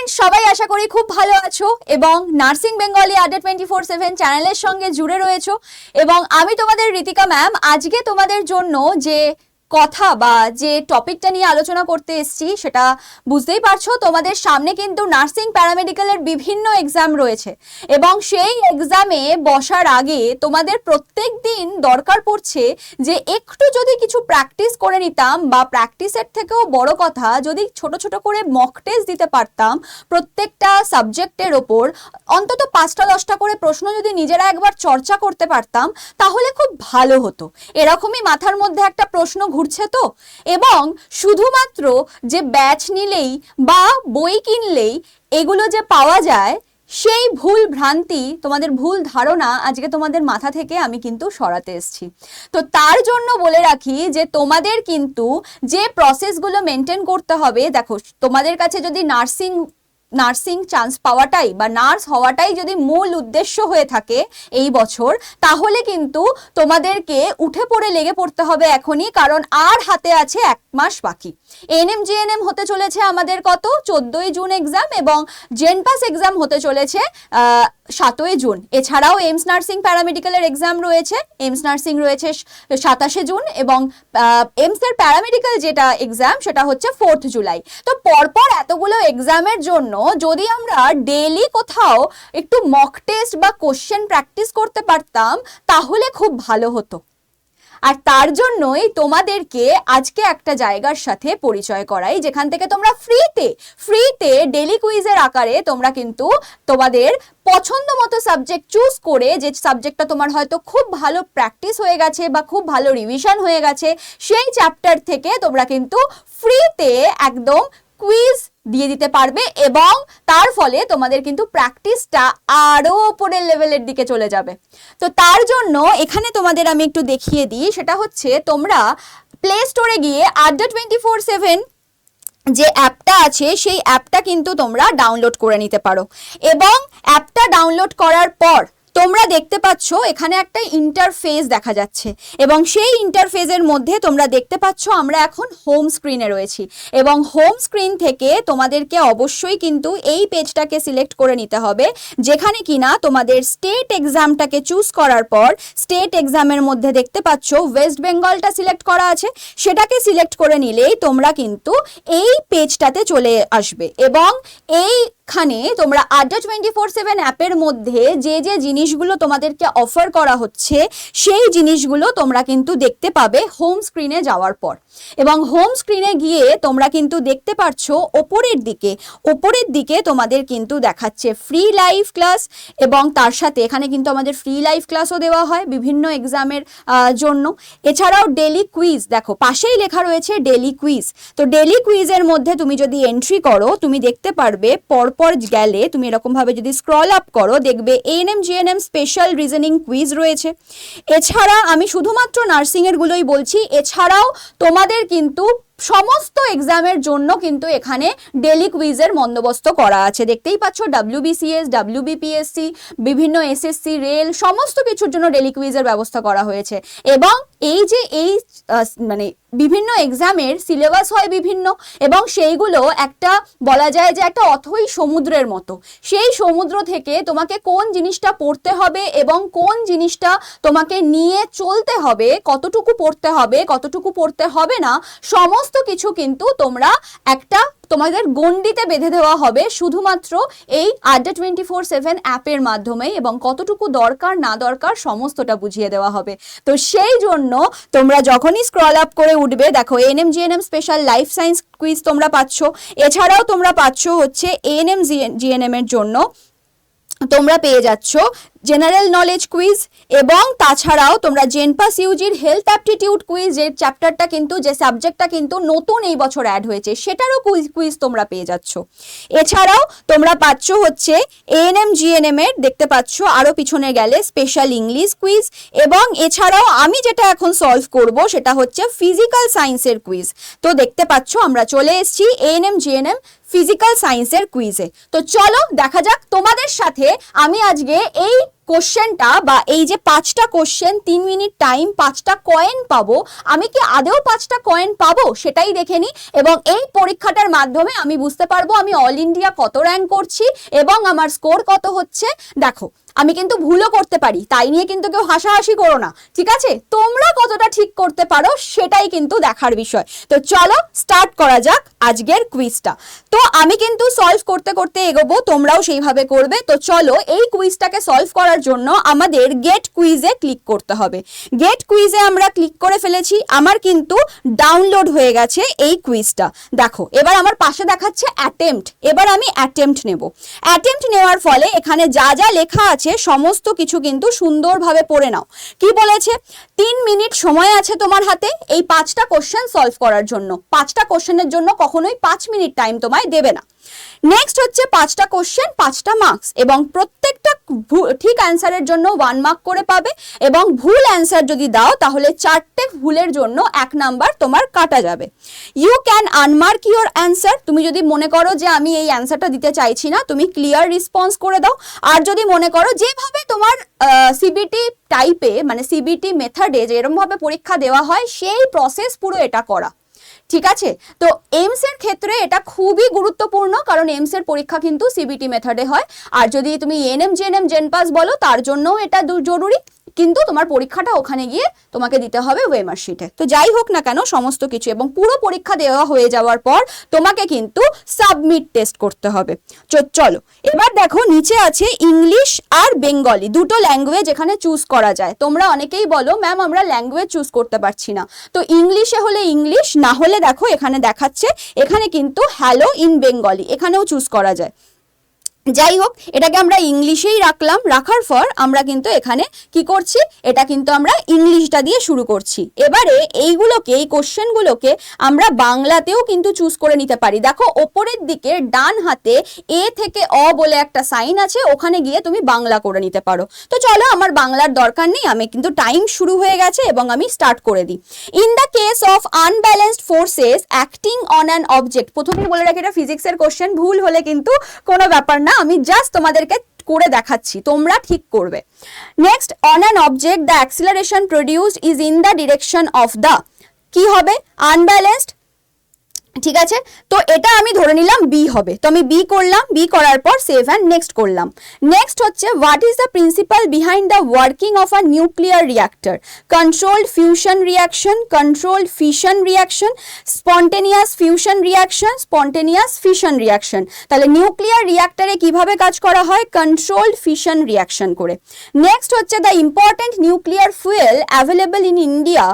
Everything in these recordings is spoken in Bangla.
ফ্রেন্ডস, সবাই আশা করি খুব ভালো আছো এবং নার্সিং বেঙ্গলি আড্ডা 24/7 চ্যানেলের সঙ্গে জুড়ে রয়েছো। এবং আমি তোমাদের ঋতিকা ম্যাম আজকে তোমাদের জন্য যে কথা বা যে টপিকটা নিয়ে আলোচনা করতে এসেছি সেটা বুঝতেই পারছো। তোমাদের সামনে কিন্তু নার্সিং প্যারামেডিক্যালের বিভিন্ন এক্সাম রয়েছে এবং সেই এক্সামে বসার আগে তোমাদের প্রত্যেক দিন দরকার পড়ছে যে একটু যদি কিছু প্র্যাকটিস করে নিতাম, বা প্র্যাকটিসের থেকেও বড় কথা যদি ছোট ছোট করে মক টেস্ট দিতে পারতাম প্রত্যেকটা সাবজেক্টের ওপর, অন্তত 5টা-10টা করে প্রশ্ন যদি নিজেরা একবার চর্চা করতে পারতাম তাহলে খুব ভালো হতো। এরকমই মাথার মধ্যে একটা প্রশ্ন ঘুরছে তো। এবং শুধুমাত্র যে ব্যাচ নিলেই বা বই কিনলেই এগুলো যে পাওয়া যায়, সেই ভুল ভ্রান্তি, তোমাদের ভুল ধারণা আজকে তোমাদের মাথা থেকে আমি কিন্তু সরাতে এসেছি। তো তার জন্য বলে রাখি যে তোমাদের কিন্তু যে প্রসেসগুলো মেনটেন করতে হবে, দেখো তোমাদের কাছে যদি নার্সিং চান্স পাওয়াটাই বা নার্স হওয়াটাই যদি মূল উদ্দেশ্য হয়ে থাকে এই বছর, তাহলে কিন্তু তোমাদেরকে উঠে পড়ে লেগে পড়তে হবে এখনই, কারণ আর হাতে আছে 1 মাস বাকি। এএনএম জিএনএম হতে চলেছে আমাদের কত 14ই জুন এক্সাম, এবং জেনপাস এক্সাম হতে চলেছে 7ই জুন। এছাড়াও এইমস নার্সিং প্যারামেডিক্যালের এক্সাম রয়েছে, এইমস নার্সিং রয়েছে 27শে জুন, এবং এইমসের প্যারামেডিক্যাল যেটা এক্সাম সেটা হচ্ছে 4th জুলাই। তো পরপর এতগুলো এক্সামের জন্য যদি আমরা ডেইলি কোথাও একটু মক টেস্ট বা কোশ্চেন প্র্যাকটিস করতে পারতাম তাহলে খুব ভালো হতো। আর তার জন্যই তোমাদেরকে আজকে একটা জায়গার সাথে পরিচয় করাই, যেখান থেকে তোমরা ফ্রিতে ডেইলি কুইজের আকারে তোমরা কিন্তু তোমাদের পছন্দ মতো সাবজেক্ট চুজ করে, যে সাবজেক্টটা তোমার হয়তো খুব ভালো প্র্যাকটিস হয়ে গেছে বা খুব ভালো রিভিশন হয়ে গেছে, সেই চ্যাপ্টার থেকে তোমরা কিন্তু ফ্রিতে একদম কুইজ দিয়ে দিতে পারবে, এবং তার ফলে তোমাদের কিন্তু প্র্যাকটিসটা আরো উপরের লেভেলের দিকে চলে যাবে। তো তার জন্য এখানে তোমাদের আমি একটু দেখিয়ে দিই, সেটা হচ্ছে তোমরা প্লে স্টোরে গিয়ে আড্ডা 24/7 যে অ্যাপটা আছে সেই অ্যাপটা কিন্তু তোমরা ডাউনলোড করে নিতে পারো। এবং অ্যাপটা ডাউনলোড করার পর তোমরা দেখতে পাচ্ছ এখানে একটা ইন্টারফেস দেখা যাচ্ছে, এবং সেই ইন্টারফেসের মধ্যে তোমরা দেখতে পাচ্ছ আমরা এখন হোম স্ক্রিনে রয়েছি। এবং হোম স্ক্রিন থেকে তোমাদেরকে অবশ্যই কিন্তু এই পেজটাকে সিলেক্ট করে নিতে হবে, যেখানে কিনা তোমাদের স্টেট এক্সামটাকে চুজ করার পর স্টেট এক্সামের মধ্যে দেখতে পাচ্ছ ওয়েস্ট বেঙ্গলটা সিলেক্ট করা আছে। সেটাকে সিলেক্ট করে নিলেই তোমরা কিন্তু এই পেজটাতে চলে আসবে, এবং এইখানে তোমরা আড্ডা 24/7 অ্যাপের মধ্যে যে যে জিনিসগুলো তোমাদেরকে অফার করা হচ্ছে সেই জিনিসগুলো তোমরা কিন্তু দেখতে পাবে হোম স্ক্রিনে যাওয়ার পর। এবং হোম স্ক্রিনে গিয়ে তোমরা কিন্তু দেখতে পাচ্ছ ওপরের দিকে তোমাদের কিন্তু দেখাচ্ছে ফ্রি লাইভ ক্লাস, এবং তার সাথে এখানে কিন্তু আমাদের ফ্রি লাইভ ক্লাসও দেওয়া হয় বিভিন্ন এক্সামের জন্য। এছাড়াও ডেলি কুইজ, দেখো পাশেই লেখা রয়েছে ডেলি কুইজ। তো ডেলি কুইজের মধ্যে তুমি যদি এন্ট্রি করো তুমি দেখতে পারবে পরপর গেলে তুমি এরকমভাবে যদি স্ক্রল আপ করো দেখবে ANM GNM special reasoning quiz রয়েছে। এছাড়া আমি শুধুমাত্র নার্সিংয়ের গুলোই বলছি, এছাড়াও তোমাদের কিন্তু সমস্ত এক্সামের জন্য কিন্তু এখানে ডেলি কুইজের বন্দোবস্ত করা আছে। দেখতেই পাচ্ছ WBCS, WBPSC, বিভিন্ন SSC, রেল সমস্ত কিছুর জন্য ডেলি কুইজের ব্যবস্থা করা হয়েছে। এবং এই মানে বিভিন্ন এক্সামের সিলেবাস হয় বিভিন্ন, এবং সেইগুলো একটা বলা যায় যে একটা অথই সমুদ্রের মতো। সেই সমুদ্র থেকে তোমাকে কোন জিনিসটা পড়তে হবে এবং কোন জিনিসটা তোমাকে নিয়ে চলতে হবে, কতটুকু পড়তে হবে কতটুকু পড়তে হবে না, সমস্ত কিছু কিন্তু তোমরা একটা তোমাদের গণ্ডিতে বেঁধে দেওয়া হবে শুধুমাত্র এই আড্ডা 24/7 অ্যাপের মাধ্যমেই, এবং কতটুকু দরকার না দরকার সমস্তটা বুঝিয়ে দেওয়া হবে। তো সেই জন্য তোমরা যখনই স্ক্রল আপ করে উঠবে দেখো ANM GNM special life science quiz তোমরা পাচ্ছ। এছাড়াও তোমরা পাচ্ছ হচ্ছে এএনএম জিএনএম এর জন্য তোমরা পেয়ে যাচ্ছ জেনারেল নলেজ কুইজ, এবং তাছাড়াও তোমরা জেনপাস ইউজির হেলথ অ্যাপটিটিউড কুইজ, যে চ্যাপ্টারটা কিন্তু যে সাবজেক্টটা কিন্তু নতুন এই বছর অ্যাড হয়েছে সেটারও কুইজ তোমরা পেয়ে যাচ্ছ। এছাড়াও তোমরা পাচ্ছ হচ্ছে এএনএম জিএনএম এর দেখতে পাচ্ছ আরও পিছনে গেলে স্পেশাল ইংলিশ কুইজ, এবং এছাড়াও আমি যেটা এখন সলভ করব সেটা হচ্ছে ফিজিক্যাল সায়েন্সের কুইজ। তো দেখতে পাচ্ছ আমরা চলে এসেছি এএনএম জিএনএম ফিজিক্যাল সায়েন্সের কুইজে। তো চলো দেখা যাক তোমাদের সাথে আমি আজকে এই কোশ্চেনটা বা এই যে 5টা কোশ্চেন 3 মিনিট টাইম 5টা কয়েন পাবো, আমি কি আদেও 5টা কয়েন পাবো সেটাই দেখে নিই, এবং এই পরীক্ষাটার মাধ্যমে আমি বুঝতে পারবো আমি অল ইন্ডিয়া কত র্যাঙ্ক করছি এবং আমার স্কোর কত হচ্ছে। দেখো আমি কিন্তু ভুলও করতে পারি, তাই নিয়ে কিন্তু কেউ হাসাহাসি করো না, ঠিক আছে? তোমরা কতটা ঠিক করতে পারো সেটাই কিন্তু দেখার বিষয়। তো চলো স্টার্ট করা যাক আজকের কুইজটা। তো আমি কিন্তু সলভ করতে করতে এগোবো, তোমরাও সেইভাবে করবে। তো চলো এই কুইজটাকে সলভ করার জন্য আমাদের গেট কুইজে ক্লিক করতে হবে। গেট কুইজে আমরা ক্লিক করে ফেলেছি, আমার কিন্তু ডাউনলোড হয়ে গেছে এই কুইজটা। দেখো এবার আমার পাশে দেখাচ্ছে অ্যাটেম্পট, এবার আমি অ্যাটেম্পট নেব। অ্যাটেম্পট নেওয়ার ফলে এখানে যা যা লেখা আছে সমস্ত কিছু কিন্তু সুন্দরভাবে পড়ে নাও। কি বলেছে? 3 মিনিট সময় আছে তোমার হাতে এই 5টা কোশ্চেন সলভ করার জন্য। 5টা কোশ্চেনের জন্য কখনোই 5 মিনিট টাইম তোমায় দেবে না। নেক্সট হচ্ছে 5টা কোশ্চেন 5টা মার্কস, এবং প্রত্যেকটা ঠিক অ্যান্সারের জন্য 1 মার্ক করে পাবে, এবং ভুল অ্যান্সার যদি দাও তাহলে 4টে ভুলের জন্য 1 নাম্বার তোমার কাটা যাবে। You can unmark your answer, তুমি যদি মনে করো যে আমি এই অ্যান্সারটা দিতে চাইছি না, তুমি ক্লিয়ার রেসপন্স করে দাও। আর যদি মনে করো যেভাবে তোমার সিবিটি টাইপে মানে সিবিটি মেথডে যেরকম ভাবে পরীক্ষা দেওয়া হয় সেই প্রসেস পুরো এটা করা, ঠিক আছে? তো এইমস এর ক্ষেত্রে এটা খুবই গুরুত্বপূর্ণ, কারণ এইমস এর পরীক্ষা কিন্তু সিবিটি মেথডে হয়। আর যদি তুমি এনএম জেএনএম জেনপাস বলো তার জন্যও এটা জরুরি, কিন্তু তোমার পরীক্ষাটা ওখানে গিয়ে তোমাকে দিতে হবে ওয়েমার শিটে। তো যাই হোক না কেন সমস্ত কিছু, এবং পুরো পরীক্ষা দেওয়া হয়ে যাওয়ার পর তোমাকে কিন্তু সাবমিট টেস্ট করতে হবে। চলো এবার দেখো নিচে আছে ইংলিশ আর বেঙ্গলি, দুটো ল্যাঙ্গুয়েজ এখানে চুজ করা যায়। তোমরা অনেকেই বলো ম্যাম আমরা ল্যাঙ্গুয়েজ চুজ করতে পারছি না। তো ইংলিশে হলে ইংলিশ, না হলে দেখো এখানে দেখাচ্ছে এখানে কিন্তু হ্যালো ইন বেঙ্গলি, এখানেও চুজ করা যায়। যাই হোক এটাকে আমরা ইংলিশেই রাখলাম, রাখার পর আমরা কিন্তু এখানে কি করছি, এটা কিন্তু আমরা ইংলিশটা দিয়ে শুরু করছি। এবারে এইগুলোকে এই কোশ্চেনগুলোকে আমরা বাংলাতেও কিন্তু চুজ করে নিতে পারি। দেখো ওপরের দিকে ডান হাতে এ থেকে অ বলে একটা সাইন আছে, ওখানে গিয়ে তুমি বাংলা করে নিতে পারো। তো চলো আমার বাংলার দরকার নেই, আমি কিন্তু টাইম শুরু হয়ে গেছে এবং আমি স্টার্ট করে দিই। In the case of unbalanced forces acting on an object, প্রথমেই বলে রাখি এটা ফিজিক্সের কোশ্চেন, ভুল হলে কিন্তু কোনো ব্যাপার না, আমি জাস্ট তোমাদেরকে করে দেখাচ্ছি, তোমরা ঠিক করবে। Next, on an object the acceleration produced is in the direction of the, কি হবে? আনব্যালেন্সড, ঠিক আছে? তো এটা আমি ধরে নিলাম বি হবে, তো আমি বি করলাম, বি করার পর সেভ অ্যান্ড নেক্সট করলাম। নেক্সট হচ্ছে what is the principal behind the working of a nuclear reactor? Controlled fusion reaction, controlled fission reaction, spontaneous fusion reaction, spontaneous fission reaction. তাহলে নিউক্লিয়ার রিয়াক্টরে কিভাবে কাজ করা হয়? কন্ট্রোলড ফিশন রিয়াকশন করে। নেক্সট হচ্ছে the important nuclear fuel available in India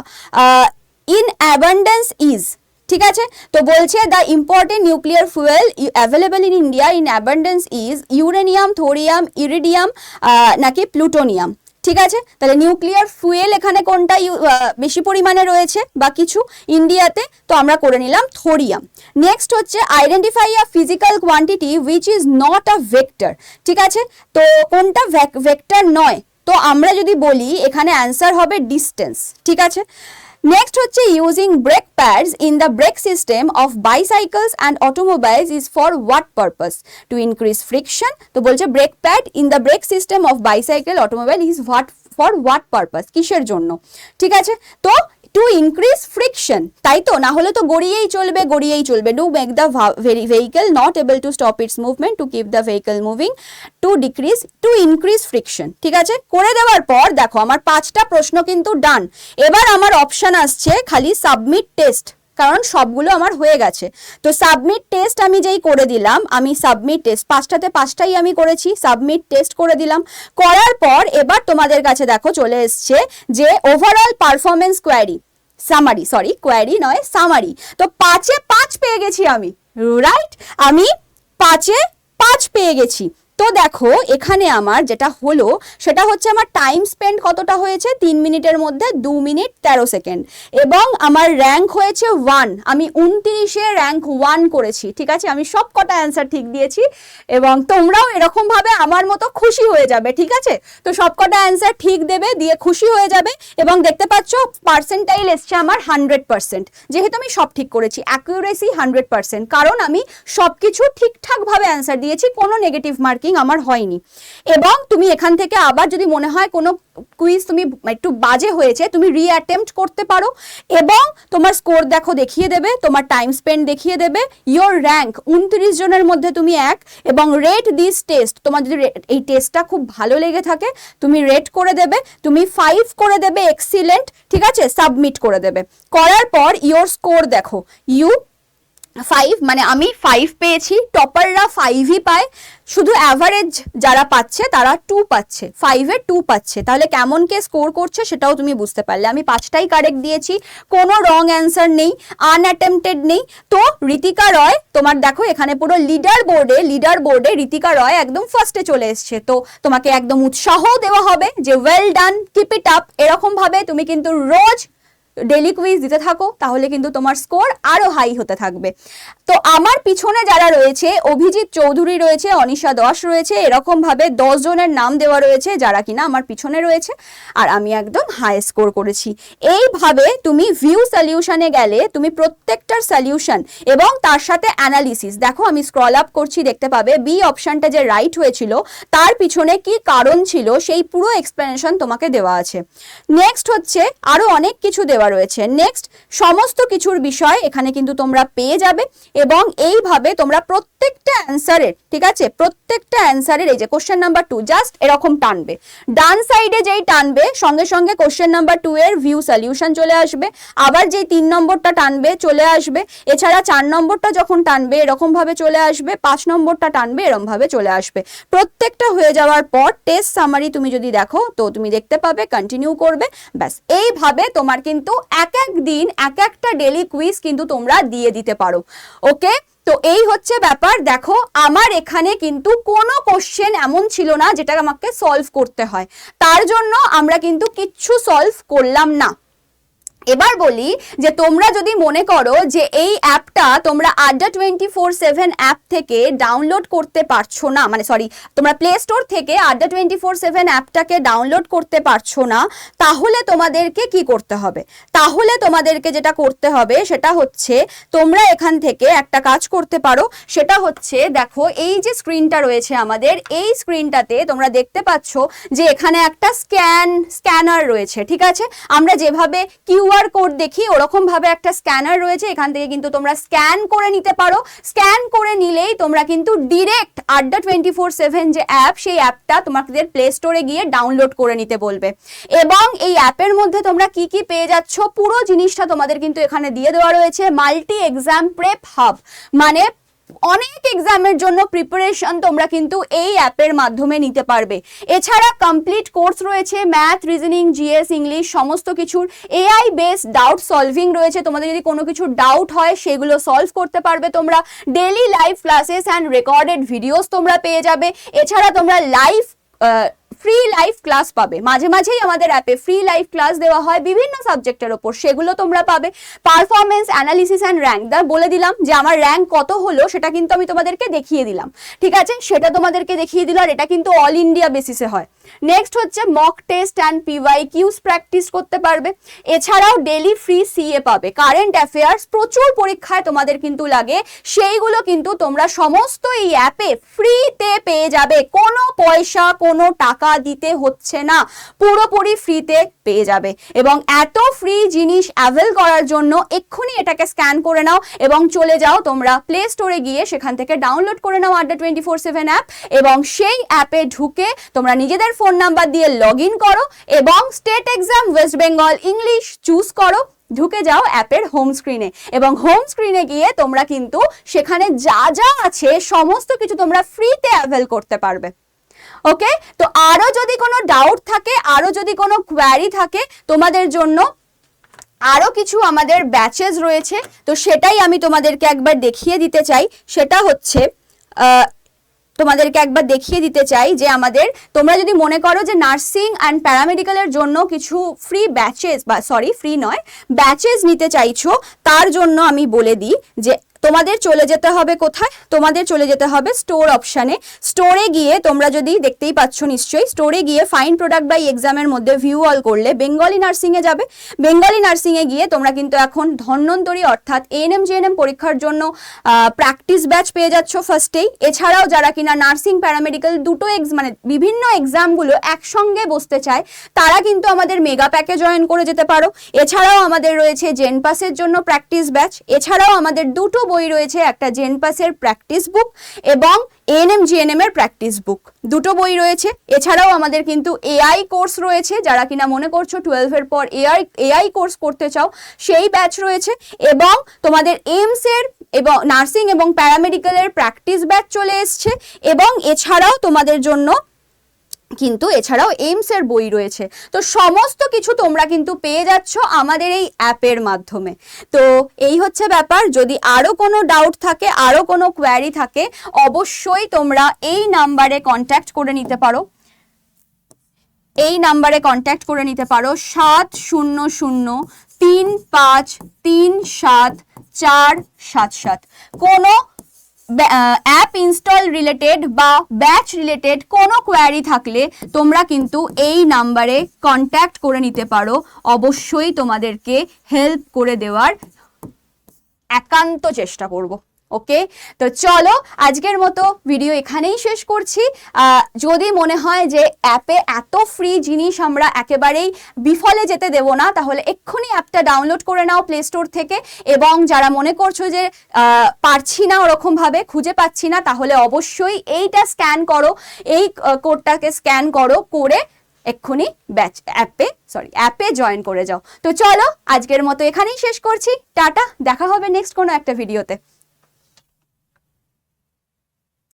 in abundance is, ঠিক আছে? তো বলছে the important nuclear fuel available in India in abundance is uranium, thorium, iridium নাকি প্লুটোনিয়াম, ঠিক আছে? তাহলে নিউক্লিয়ার ফুয়েল এখানে কোনটা বেশি পরিমাণে রয়েছে বা কিছু ইন্ডিয়াতে, তো আমরা করে নিলাম থোরিয়াম। নেক্সট হচ্ছে identify a physical quantity which is not a vector, ঠিক আছে? তো কোনটা ভেক্টর নয়? তো আমরা যদি বলি এখানে অ্যান্সার হবে ডিস্টেন্স, ঠিক আছে? নেক্সট হচ্ছে using brake pads in the brake system of bicycles and automobiles is for what purpose? To increase friction. তো বলছে brake pad in the brake system of bicycle automobile is for what purpose, কিসের জন্য? ঠিক আছে, তো টু ইনক্রিজ ফ্রিকশন, তাই তো, না হলে তো গড়িয়েই চলবে, গড়িয়েই চলবে। Do make the vehicle not able to stop it's movement to keep the vehicle moving to increase friction, ঠিক আছে? করে দেওয়ার পর দেখো আমার 5টা প্রশ্ন কিন্তু ডান। এবার আমার অপশন আসছে খালি সাবমিট টেস্ট, কারণ সবগুলো আমার হয়ে গেছে। তো সাবমিট টেস্ট আমি যেই করে দিলাম, আমি সাবমিট টেস্ট 5টাতে 5টাই আমি করেছি, সাবমিট টেস্ট করে দিলাম। করার পর এবার তোমাদের কাছে দেখো চলে এসছে যে overall performance query, summary, sorry query নয় সামারি। তো 5-এ 5 পেয়ে গেছি আমি, রাইট? আমি 5-এ 5 পেয়ে গেছি। তো দেখো এখানে আমার যেটা হলো সেটা হচ্ছে আমার টাইম স্পেন্ড কতটা হয়েছে, 3 মিনিটের মধ্যে 2 মিনিট 13 সেকেন্ড, এবং আমার র্যাঙ্ক হয়েছে 1, আমি 29-এ র্যাঙ্ক 1 করেছি। ঠিক আছে, আমি সব কটা অ্যান্সার ঠিক দিয়েছি এবং তোমরাও এরকম ভাবে আমার মতো খুশি হয়ে যাবে। ঠিক আছে, তো সব কটা অ্যান্সার ঠিক দেবে, দিয়ে খুশি হয়ে যাবে। এবং দেখতে পাচ্ছ পার্সেন্টাইল এসছে আমার 100%, যেহেতু আমি সব ঠিক করেছি, অ্যাকুরেসি 100%, কারণ আমি সবকিছু ঠিকঠাক ভাবে অ্যান্সার দিয়েছি, কোনো নেগেটিভ মার্কিং আমার হয়নি। এবং তুমি এখান থেকে আবার যদি মনে হয় কোনো কুইজ তুমি একটু বাজে হয়েছে, তুমি রিঅ্যাটেম্পট করতে পারো এবং তোমার স্কোর দেখো দেখিয়ে দেবে, তোমার টাইম স্পেন্ড দেখিয়ে দেবে, ইয়োর র্যাঙ্ক 29 জনের মধ্যে তুমি 1, এবং রেট দিস টেস্ট, তোমার যদি এই টেস্টটা খুব ভালো লেগে থাকে তুমি রেট করে দেবে, তুমি 5 করে দেবে এক্সিলেন্ট। ঠিক আছে, সাবমিট করে দেবে। করার পর ইয়োর স্কোর দেখো, 5, মানে আমি 5 পেয়েছি, টপাররা 5ই পায়, শুধু অ্যাভারেজ যারা পাচ্ছে তারা 2 পাচ্ছে, 5-এ 2 পাচ্ছে। তাহলে কেমন কে স্কোর করছে সেটাও তুমি বুঝতে পারলে। আমি 5টাই কারেক্ট দিয়েছি, কোনো রং অ্যান্সার নেই, আনঅ্যাটেম্পটেড নেই। তো ঋতিকা রয় তোমার দেখো এখানে পুরো লিডার বোর্ডে ঋতিকা রয় একদম ফার্স্টে চলে এসছে। তো তোমাকে একদম উৎসাহ দেওয়া হবে যে well done, keep it up. এরকম ভাবে তুমি কিন্তু রোজ ডেলি কুইজ দিতে থাকো, তাহলে কিন্তু তোমার স্কোর আরো হাই হতে থাকবে। তো আমার পিছনে যারা রয়েছে, অভিজিৎ চৌধুরী রয়েছে, অনিশা দাস রয়েছে, এরকম ভাবে 10 জনের নাম দেওয়া রয়েছে যারা কিনা আমার পিছনে রয়েছে, আর আমি একদম হাই স্কোর করেছি। এইভাবে তুমি ভিউ সলিউশনে গেলে তুমি প্রত্যেকটার সলিউশন এবং তার সাথে অ্যানালিসিস, দেখো আমি স্ক্রল আপ করছি, দেখতে পাবে বি অপশনটা যে রাইট হয়েছিল তার পিছনে কি কারণ ছিল সেই পুরো এক্সপ্লেনেশন তোমাকে দেওয়া আছে। নেক্সট হচ্ছে আরো অনেক কিছু দেওয়া রয়েছে, নেক্সট সমস্ত কিছুর বিষয় এখানে কিন্তু তোমরা পেয়ে যাবে। এবং এইভাবে তোমরা প্রত্যেকটা অ্যান্সারের, ঠিক আছে, প্রত্যেকটা অ্যান্সারের এই যে কোশ্চেন নাম্বার 2 জাস্ট এরকম টানবে, ডান সাইডে যেই টানবে সঙ্গে সঙ্গে কোশ্চেন নাম্বার 2 এর ভিউ সলিউশন চলে আসবে, আবার যেই 3 নম্বরটা টানবে চলে আসবে, এছাড়া 4 নম্বরটা যখন টানবে এরকম ভাবে চলে আসবে, 5 নম্বরটা টানবে এরকম ভাবে চলে আসবে। প্রত্যেকটা হয়ে যাওয়ার পর টেস্ট সামারি তুমি যদি দেখো তো তুমি দেখতে পাবে, কন্টিনিউ করবে, ব্যাস। এইভাবে তোমার কিন্তু এক এক দিন এক একটা ডেলি কুইজ কিন্তু তোমরা দিয়ে দিতে পারো। ওকে, তো এই হচ্ছে ব্যাপার। দেখো আমার এখানে কিন্তু কোনো কোশ্চেন এমন ছিল না যেটা আমাকে সলভ করতে হয়, তার জন্য আমরা কিন্তু কিচ্ছু সলভ করলাম না। এবার বলি যে তোমরা যদি মনে করো যে এই অ্যাপটা তোমরা আড্ডা 24/7 অ্যাপ থেকে ডাউনলোড করতে পারছো না, মানে সরি, তোমরা প্লে স্টোর থেকে আড্ডা 24/7 অ্যাপটাকে ডাউনলোড করতে পারছো না, তাহলে তোমাদেরকে কি করতে হবে? তাহলে তোমাদেরকে যেটা করতে হবে সেটা হচ্ছে তোমরা এখান থেকে একটা কাজ করতে পারো, সেটা হচ্ছে দেখো এই যে স্ক্রিনটা রয়েছে আমাদের, এই স্ক্রিনটাতে তোমরা দেখতে পাচ্ছ যে এখানে একটা স্ক্যানার রয়েছে। ঠিক আছে, আমরা যেভাবে কিউআর কোড দেখি ওরকম ভাবে একটা স্ক্যানার রয়েছে, এখান থেকে কিন্তু তোমরা স্ক্যান করে নিতে পারো। স্ক্যান করে নিলেই তোমরা কিন্তু ডিরেক্ট আড্ডা 24/7 যে অ্যাপ, সেই অ্যাপটা তোমাদের প্লে স্টোরে গিয়ে ডাউনলোড করে নিতে বলবে। এবং এই অ্যাপের মধ্যে তোমরা কি কি পেয়ে যাচ্ছ পুরো জিনিসটা তোমাদের কিন্তু এখানে দিয়ে দেওয়া রয়েছে। মাল্টি এক্সাম প্রেপ হাব, মানে অনেক এক্সামের জন্য প্রিপারেশন তোমরা কিন্তু এই অ্যাপের মাধ্যমে নিতে পারবে। এছাড়া কমপ্লিট কোর্স রয়েছে, ম্যাথ, রিজনিং, জিএস, ইংলিশ সমস্ত কিছুর। এআই বেসড ডাউট সলভিং রয়েছে, তোমাদের যদি কোনো কিছু ডাউট হয় সেগুলো সলভ করতে পারবে তোমরা। Daily live classes and recorded videos তোমরা পেয়ে যাবে। এছাড়া তোমরা ফ্রি লাইভ ক্লাস পাবে, মাঝে মাঝেই আমাদের অ্যাপে ফ্রি লাইভ ক্লাস দেওয়া হয় বিভিন্ন সাবজেক্টের ওপর, সেগুলো তোমরা পাবে। পারফরমেন্স অ্যানালিসিস অ্যান্ড র্যাঙ্ক, বলে দিলাম যে আমার র্যাঙ্ক কত হলো সেটা কিন্তু আমি তোমাদেরকে দেখিয়ে দিলাম। ঠিক আছে, সেটা তোমাদেরকে দেখিয়ে দিল, আর এটা কিন্তু অল ইন্ডিয়া বেসিসে হয়। নেক্সট হচ্ছে mock test and PY Qs practice করতে পারবে। এছাড়াও ডেলি ফ্রি সিএ পাবে, কারেন্ট অ্যাফেয়ার্স প্রচুর পরীক্ষায় তোমাদের কিন্তু লাগে, সেইগুলো কিন্তু তোমরা সমস্ত এই অ্যাপে ফ্রিতে পেয়ে যাবে, কোনো পয়সা কোনো টাকা দিতে হচ্ছে না, পুরোপুরি ফ্রিতে পেয়ে যাবে। এবং এত ফ্রি জিনিস অ্যাভেল করার জন্য এক্ষুনি এটাকে স্ক্যান করে নাও এবং চলে যাও তোমরা প্লে স্টোরে গিয়ে সেখান থেকে ডাউনলোড করে নাও আড্ডা 24/7 অ্যাপ, এবং সেই অ্যাপে ঢুকে তোমরা নিজেদের ফোন নাম্বার দিয়ে লগ ইন করো এবং state exam West Bengal English choose করো, ঢুকে যাও অ্যাপের হোম স্ক্রিনে, এবং হোম স্ক্রিনে গিয়ে তোমরা কিন্তু সেখানে যা যা আছে সমস্ত কিছু তোমরা ফ্রিতে অ্যাভেল করতে পারবে। ওকে, তো আরো যদি কোনো ডাউট থাকে, আরো যদি কোনো কোয়ারি থাকে তোমাদের জন্য, আরো কিছু আমাদের ব্যাচেস রয়েছে, তো সেটাই আমি তোমাদেরকে একবার দেখিয়ে দিতে চাই। সেটা হচ্ছে তোমাদেরকে একবার দেখিয়ে দিতে চাই যে আমাদের, তোমরা যদি মনে করো যে নার্সিং অ্যান্ড প্যারামেডিক্যালের জন্য কিছু ফ্রি ব্যাচেস, বা সরি ফ্রি নয়, ব্যাচেস নিতে চাইছো, তার জন্য আমি বলে দিই যে তোমাদের চলে যেতে হবে কোথায়, তোমাদের চলে যেতে হবে স্টোর অপশানে। স্টোরে গিয়ে তোমরা যদি, দেখতেই পাচ্ছ নিশ্চয়ই, স্টোরে গিয়ে ফাইন প্রোডাক্ট বাই এক্সামের মধ্যে ভিউ অল করলে বেঙ্গলি নার্সিংয়ে যাবে। বেঙ্গলি নার্সিংয়ে গিয়ে তোমরা কিন্তু এখন ধন্বন্তরী অর্থাৎ এএনএম জিএনএম পরীক্ষার জন্য প্র্যাকটিস ব্যাচ পেয়ে যাচ্ছ ফার্স্টেই। এছাড়াও যারা কিনা নার্সিং প্যারামেডিক্যাল দুটো মানে বিভিন্ন এক্সামগুলো একসঙ্গে বসতে চায়, তারা কিন্তু আমাদের মেগা প্যাকে জয়েন করে যেতে পারো। এছাড়াও আমাদের রয়েছে জেনপাসের জন্য প্র্যাকটিস ব্যাচ। এছাড়াও আমাদের দুটো বই রয়েছে, একটা জেনপাসের প্র্যাকটিস বুক এবং এএনএম জিএনএম এর প্র্যাকটিস বুক, দুটো বই রয়েছে। এছাড়াও আমাদের কিন্তু এআই কোর্স রয়েছে, যারা কিনা মনে করছো 12 এর পর এআই কোর্স করতে চাও, সেই ব্যাচ রয়েছে। এবং তোমাদের এইমস এর এবং নার্সিং এবং প্যারামেডিক্যালের প্র্যাকটিস ব্যাচ চলে এসছে। এবং এছাড়াও তোমাদের জন্য কিন্তু এছাড়াও এইমস এর বই রয়েছে। তো সমস্ত কিছু তোমরা কিন্তু পেয়ে যাচ্ছ আমাদের এই অ্যাপের মাধ্যমে। তো এই হচ্ছে ব্যাপার। যদি আরো কোনো ডাউট থাকে, আরো কোনো কোয়ারি থাকে, অবশ্যই তোমরা এই নাম্বারে কন্ট্যাক্ট করে নিতে পারো। এই নাম্বারে কন্ট্যাক্ট করে নিতে পারো 70035374477। কোনো অ্যাপ ইনস্টল রিলেটেড বা ব্যাচ রিলেটেড কোনো কোয়ারি থাকলে তোমরা কিন্তু এই নাম্বারে কন্ট্যাক্ট করে নিতে পারো। অবশ্যই তোমাদেরকে হেল্প করে দেওয়ার একান্ত চেষ্টা করব। ওকে, তো চলো আজকের মতো ভিডিও এখানেই শেষ করছি। যদি মনে হয় যে অ্যাপে এত ফ্রি জিনিস আমরা একেবারেই বিফলে যেতে দেব না, তাহলে এক্ষুনি অ্যাপটা ডাউনলোড করে নাও প্লে স্টোর থেকে। এবং যারা মনে করছো যে পারছি না, ওরকমভাবে খুঁজে পাচ্ছি না, তাহলে অবশ্যই এইটা স্ক্যান করো, এই কোডটাকে স্ক্যান করো, করে এক্ষুনি অ্যাপে জয়েন করে যাও। তো চলো আজকের মতো এখানেই শেষ করছি। টাটা, দেখা হবে নেক্সট কোনো একটা ভিডিওতে।